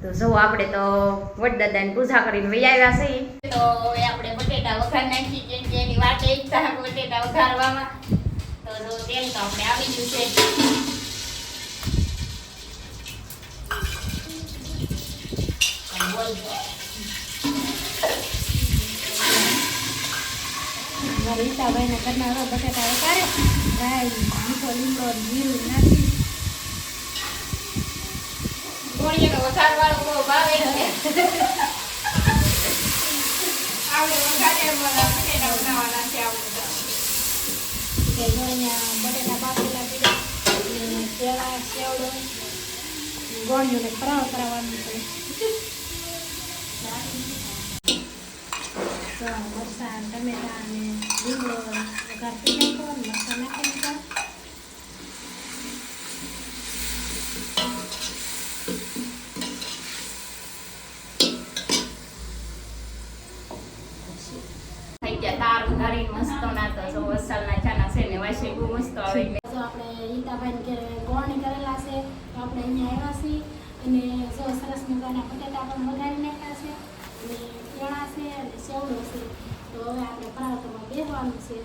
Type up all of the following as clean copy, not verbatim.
તો જો આપણે તો વડદાદાની પૂજા કરીને વહી આવ્યા છીએ. તો હવે આપણે બટેટા વઘાર નાખી કેમ કે એની વાટે ઈચ્છા બટેટા વઘારવામાં. તો જો તેલ તો આપણે આવી ગયું છે. રીતાભાઈને ઘરના બટેટા વઘારે રાઈ મીઠો લીમડો જીરું નાખી ગોળીનો વઘાર વાળો બહુ ભાવે છે. આપણે વઘારે બટેટા બનાવવાના છે. આપણે કે ગોળીના બટેટા બાફેલા પીડા કેળા સેવડો ગોળીઓને ફરાવ કરાવવાનું છે. મરચાં ટમેટા અને લીમડો વઘાર કરી નાખો મરચાં નાખી દીધા. થઈ ગયા તાર ઉધારી મસ્ત ના તો જો વસાલના ચાના છે ને વાસે બહુ મસ્ત આવે. જો આપણે ઈતાભાઈ કે ગોળણી કરેલા છે તો આપણે અહીંયા આવ્યા છીએ અને જો સરસ મજાના બટેટા પણ વઘારી નાખ્યા છે અને કેળા છે અને સેવડો છે. તો હવે આપણે પરાઠામાં બેસવાનું છે.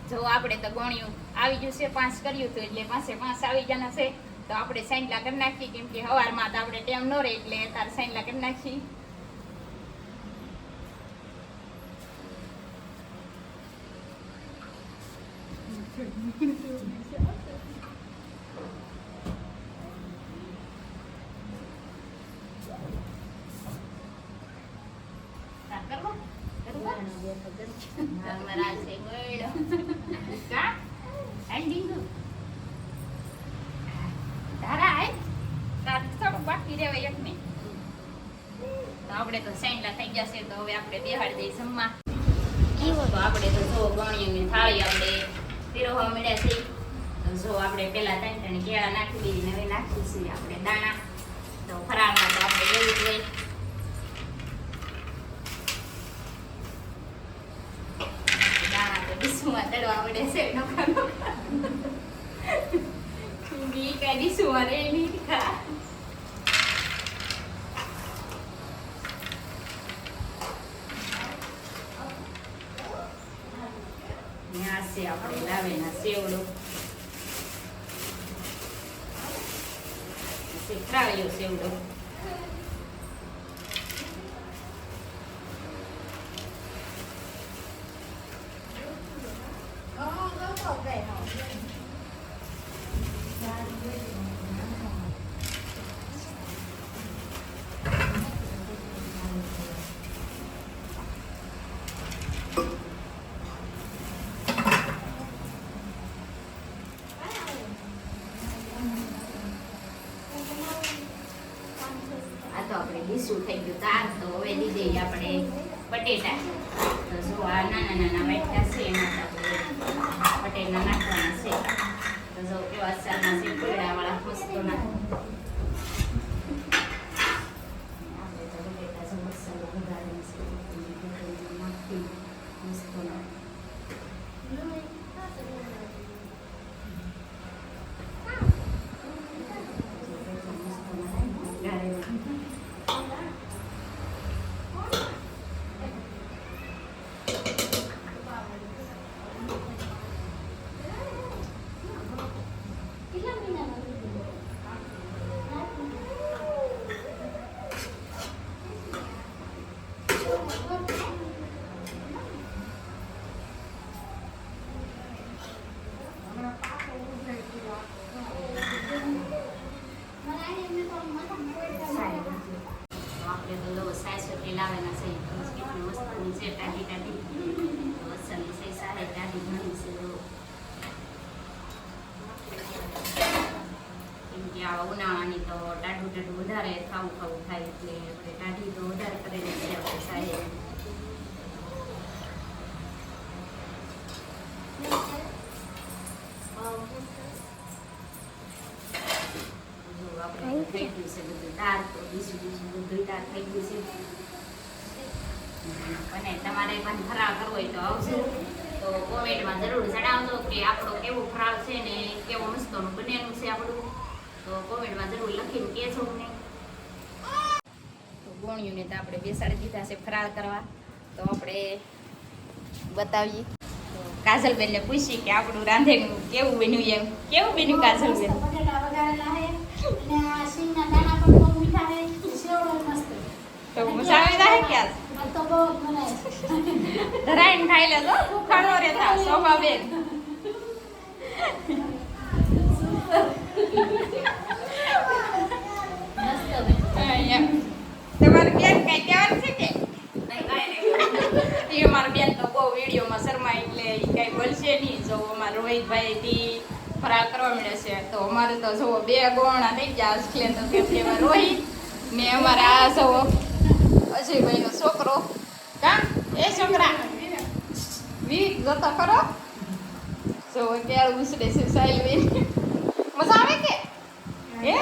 જો આપણે તો ગોળિયું આવી ગયું છે 5 કર્યું હતું એટલે 5 આવી જવાના છે. તો આપણે સાંજલા કરી નાખીએ કેમ કે સવારમાં તો આપણે ટાઈમ ન રહે એટલે તાર સાંજલા કરી નાખીએ. આપણે તો સાંજલા થઈ ગયા છે તો હવે આપણે બેહાડી દઈએ જમવા. તો આપણે તો જો ગોળીઓની થાળી આપણે પીરવવા મળ્યા છે. જો આપણે પેલા ત્રણ કેળા નાખી દીધી હવે નાખી છીએ આપણે દાણા. તો ફરાળમાં તો આપણે એવું જ હોય. દાણા તો ડીશુમાં તળવા મળે છે બી કઈ ડીશુમાં રે નહીં ખા. આપણે લાવેના સેવડો શેકરાવ્યો સેવડો. ડીશું થઈ ગયું તાર તો હવે દીધી આપણે બટેટા. તો જો આ નાના વાટકા છે એમાં બટેટા નાખવાના છે. તો જો કેવા સારના છે કોયડા વાળા મસ્ત ના. આપણે તો બટેટા જો મસાલો વધારે છે નાખી મસ્ત ના. લાવેલા છે કેટલી વસ્તુની છે ટાઢી ટાઢી વસલની છે સારે ટાઢી ઘણી છે. કેમ કે આવા ઉનાળાની તો ટાઢું વધારે ખાવું થાય એટલે આપણે ટાઢી તો વધારે કરેલી છે આપણે સારે. આપણે થઈ ગયું છે બધું દાળ તો બીજું બધું દાળ થઈ ગયું છે. અને તમારે પણ ફરાળ કરવો હોય તો આવજો તો કોમેન્ટમાં જરૂર જણાવજો કે આપણો કેવો ફરાળ છે ને કેવો મસ્તનું બનેલું છે આપણું. તો કોમેન્ટમાં જરૂર લખીને કહેજો અમને. ગોણિયું ને તો આપણે બેસાડી દીધા છે ફરાળ કરવા. તો આપણે બતાવીએ. તો કાજલબેન ને પૂછી કે આપણું રાંધેલું કેવું બન્યું એમ. કેવું બન્યું કાજલબેન? બટેટા વઘારેલા છે અને આ સિંગના દાણા પણ બહુ મીઠા છે, સેવડો મસ્ત. તો મજા આવી જાય કે આજ? આ તો બહુ જ બનાવે છે. ધરાઈને ખાઈ લેજો, ભૂખાડો રહેતા શોભાબેન. તમારી બેન કઈ કહેવાનું છે કે? એ મારી બેન તો બહુ વિડીયોમાં શરમાય એટલે એ કઈ બોલશે નહીં. જો અમારા રોહિતભાઈ થી ફરાળ કરવા મળે છે તો અમારે તો જો 2 ગોણા થઈ ગયા. એટલે તો ફેફલેમાં રોહિત ને અમારા આ જો અજયભાઈ નો છોકરો. કા એ છોકરા વિવેક જતો ખરો. જો અત્યારે ઉછળે છે સાહેલ. મજા આવે કે હે?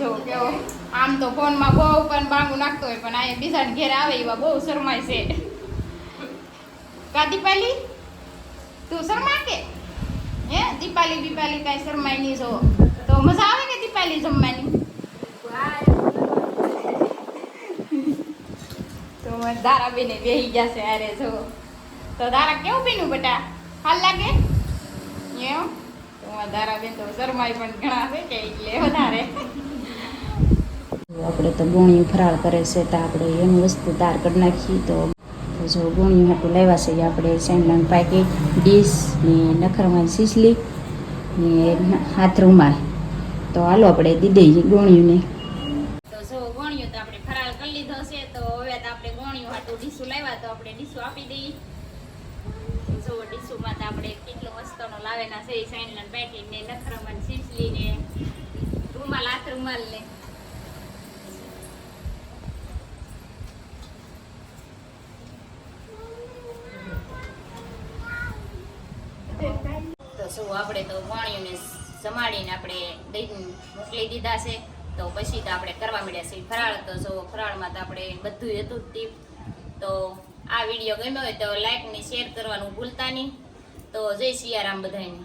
જો કેવો આમ તો ફોનમાં બહુ પણ બાંગું નાખતો હોય પણ આ બીજા ઘેર આવે એવા બહુ શરમાય છે. કા દીપાલી તું શરમા કે હે? દીપાલી કઈ શરમાય નહીં. જો તો મજા આવે કે દીપાલી જમવાની? તો દારાબેને બેહી ગયા છે અરે જો. તો દારા કેવું પીનું બેટા? હાલ લાગે એમ? તો દારાબેન તો શરમાય પણ ઘણા છે કે એટલે વધારે. આપણે તો ગોણિયું ફરાળ કરે છે તો આપણે એની વસ્તુ તાર કરી નાખીએ. તો જો ગોણિયું હાટું લાવ્યા છે આપણે સેન્ડલાનું પેકેટ, ડીશ ને નખરમાં સીસલી ને હાથ રૂમાલ. તો હાલો આપણે દીધી ગોણિયુંને. તો જો ગોણિયું તો આપણે ફરાળ કરી લીધો છે. તો હવે તો આપણે ગોણિયું હાટું ડીશું લાવ્યા તો આપણે ડીશું આપી દઈએ. જો ડીશુમાં તો આપણે કેટલો મસ્તનો લાવેલા છે સેન્ડલાનું પેકેટ ને નખરમાં સીસલી ને રૂમાલ, હાથ રૂમાલ ને. તો શું આપણે તો ગોણિયુંને જમાડીને આપણે દહીં મોકલી દીધા છે. તો પછી તો આપણે કરવા મળ્યા છે ફરાળ. તો જો ફરાળમાં તો આપણે બધું હતું જ ટીપ. તો આ વિડીયો ગમ્યો હોય તો લાઈક ને શેર કરવાનું ભૂલતા નહીં. તો જય સિયારામ બધાને.